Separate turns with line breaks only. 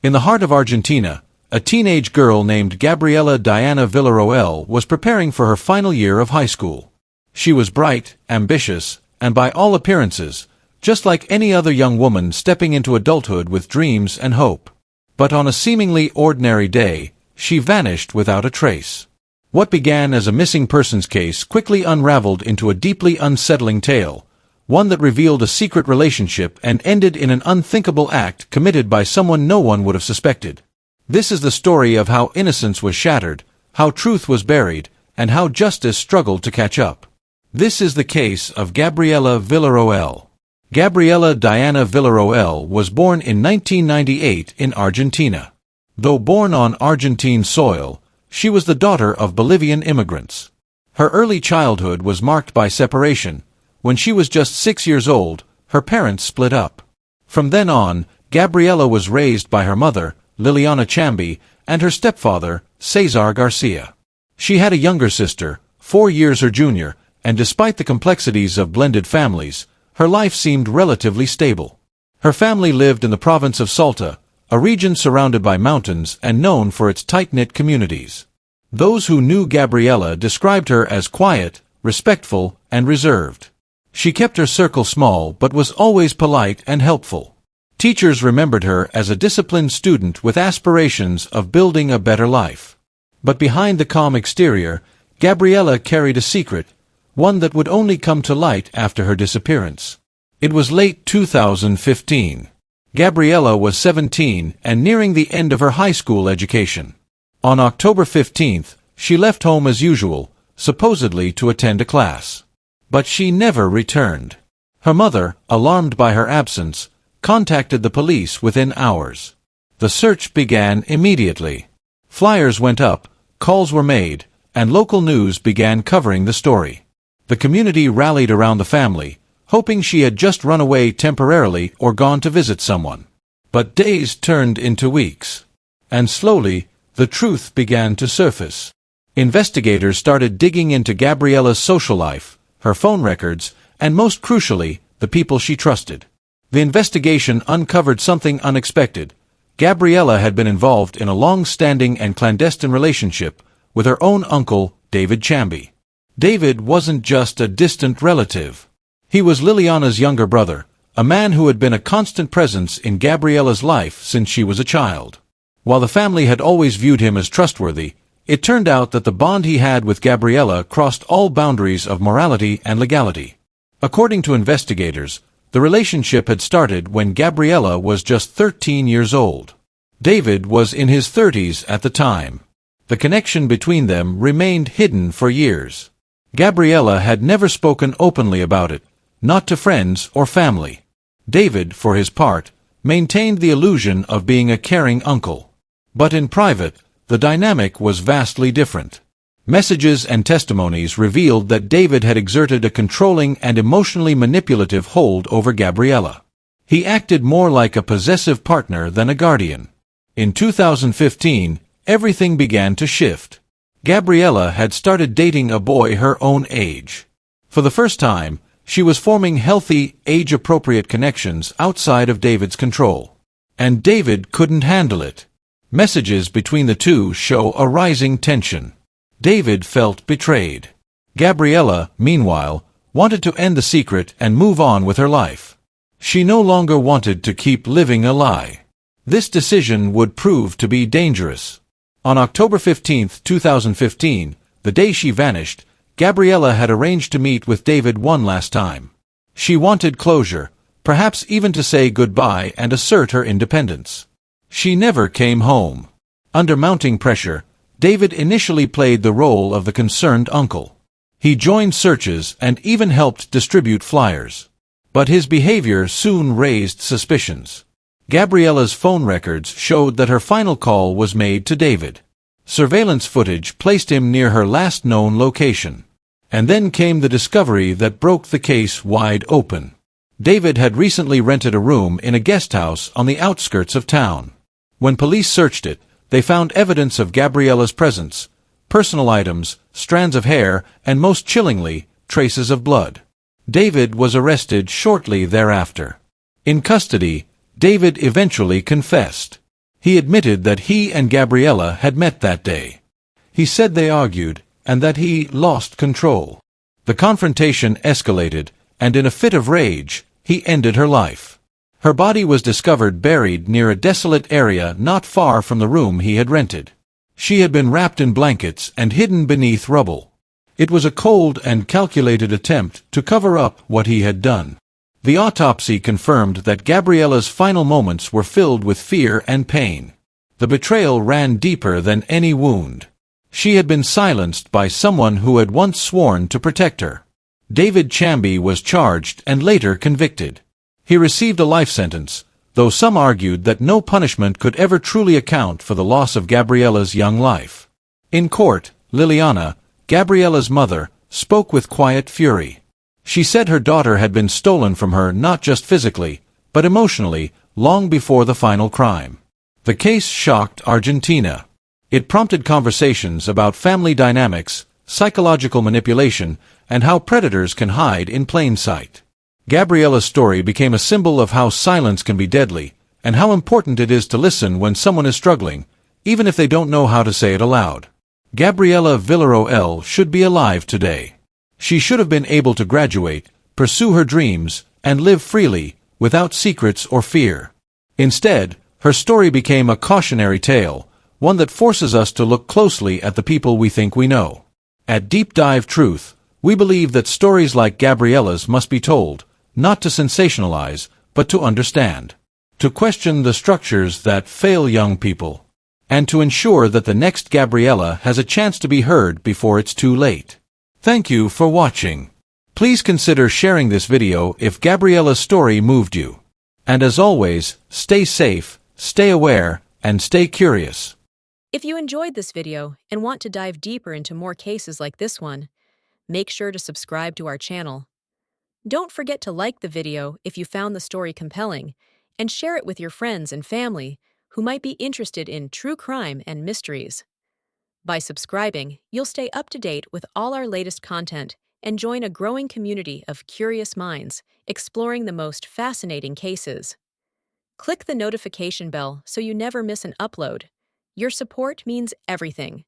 In the heart of Argentina, a teenage girl named Gabriela Diana Villarroel was preparing for her final year of high school. She was bright, ambitious, and by all appearances, just like any other young woman stepping into adulthood with dreams and hope. But on a seemingly ordinary day, she vanished without a trace. What began as a missing persons case quickly unraveled into a deeply unsettling tale, one that revealed a secret relationship and ended in an unthinkable act committed by someone no one would have suspected. This is the story of how innocence was shattered, how truth was buried, and how justice struggled to catch up. This is the case of Gabriela Villarroel. Gabriela Diana Villarroel was born in 1998 in Argentina. Though born on Argentine soil, she was the daughter of Bolivian immigrants. Her early childhood was marked by separation. When she was just 6 years old, her parents split up. From then on, Gabriela was raised by her mother, Liliana Chambi, and her stepfather, Cesar Garcia. She had a younger sister, 4 years her junior, and despite the complexities of blended families, her life seemed relatively stable. Her family lived in the province of Salta, a region surrounded by mountains and known for its tight-knit communities. Those who knew Gabriela described her as quiet, respectful, and reserved. She kept her circle small but was always polite and helpful. Teachers remembered her as a disciplined student with aspirations of building a better life. But behind the calm exterior, Gabriela carried a secret, one that would only come to light after her disappearance. It was late 2015. Gabriela was 17 and nearing the end of her high school education. On October 15th, she left home as usual, supposedly to attend a class. But she never returned. Her mother, alarmed by her absence, contacted the police within hours. The search began immediately. Flyers went up, calls were made, and local news began covering the story. The community rallied around the family, hoping she had just run away temporarily or gone to visit someone. But days turned into weeks. And slowly, the truth began to surface. Investigators started digging into Gabriela's social life, her phone records, and most crucially, the people she trusted. The investigation uncovered something unexpected. Gabriela had been involved in a long-standing and clandestine relationship with her own uncle, David Chambi. David wasn't just a distant relative. He was Liliana's younger brother, a man who had been a constant presence in Gabriela's life since she was a child. While the family had always viewed him as trustworthy, it turned out that the bond he had with Gabriela crossed all boundaries of morality and legality. According to investigators, the relationship had started when Gabriela was just 13 years old. David was in his 30s at the time. The connection between them remained hidden for years. Gabriela had never spoken openly about it, not to friends or family. David, for his part, maintained the illusion of being a caring uncle. But in private, the dynamic was vastly different. Messages and testimonies revealed that David had exerted a controlling and emotionally manipulative hold over Gabriela. He acted more like a possessive partner than a guardian. In 2015, everything began to shift. Gabriela had started dating a boy her own age. For the first time, she was forming healthy, age-appropriate connections outside of David's control. And David couldn't handle it. Messages between the two show a rising tension. David felt betrayed. Gabriela, meanwhile, wanted to end the secret and move on with her life. She no longer wanted to keep living a lie. This decision would prove to be dangerous. On October 15, 2015, the day she vanished, Gabriela had arranged to meet with David one last time. She wanted closure, perhaps even to say goodbye and assert her independence. She never came home. Under mounting pressure, David initially played the role of the concerned uncle. He joined searches and even helped distribute flyers. But his behavior soon raised suspicions. Gabriela's phone records showed that her final call was made to David. Surveillance footage placed him near her last known location. And then came the discovery that broke the case wide open. David had recently rented a room in a guest house on the outskirts of town. When police searched it, they found evidence of Gabriela's presence, personal items, strands of hair, and most chillingly, traces of blood. David was arrested shortly thereafter. In custody, David eventually confessed. He admitted that he and Gabriela had met that day. He said they argued, and that he lost control. The confrontation escalated, and in a fit of rage, he ended her life. Her body was discovered buried near a desolate area not far from the room he had rented. She had been wrapped in blankets and hidden beneath rubble. It was a cold and calculated attempt to cover up what he had done. The autopsy confirmed that Gabriela's final moments were filled with fear and pain. The betrayal ran deeper than any wound. She had been silenced by someone who had once sworn to protect her. David Chamby was charged and later convicted. He received a life sentence, though some argued that no punishment could ever truly account for the loss of Gabriela's young life. In court, Liliana, Gabriela's mother, spoke with quiet fury. She said her daughter had been stolen from her not just physically, but emotionally, long before the final crime. The case shocked Argentina. It prompted conversations about family dynamics, psychological manipulation, and how predators can hide in plain sight. Gabriela's story became a symbol of how silence can be deadly, and how important it is to listen when someone is struggling, even if they don't know how to say it aloud. Gabriela Villarroel should be alive today. She should have been able to graduate, pursue her dreams, and live freely, without secrets or fear. Instead, her story became a cautionary tale, one that forces us to look closely at the people we think we know. At Deep Dive Truth, we believe that stories like Gabriela's must be told, not to sensationalize, but to understand. To question the structures that fail young people. And to ensure that the next Gabriela has a chance to be heard before it's too late. Thank you for watching. Please consider sharing this video if Gabriela's story moved you. And as always, stay safe, stay aware, and stay curious.
If you enjoyed this video and want to dive deeper into more cases like this one, make sure to subscribe to our channel. Don't forget to like the video if you found the story compelling, and share it with your friends and family who might be interested in true crime and mysteries. By subscribing, you'll stay up to date with all our latest content and join a growing community of curious minds exploring the most fascinating cases. Click the notification bell so you never miss an upload. Your support means everything.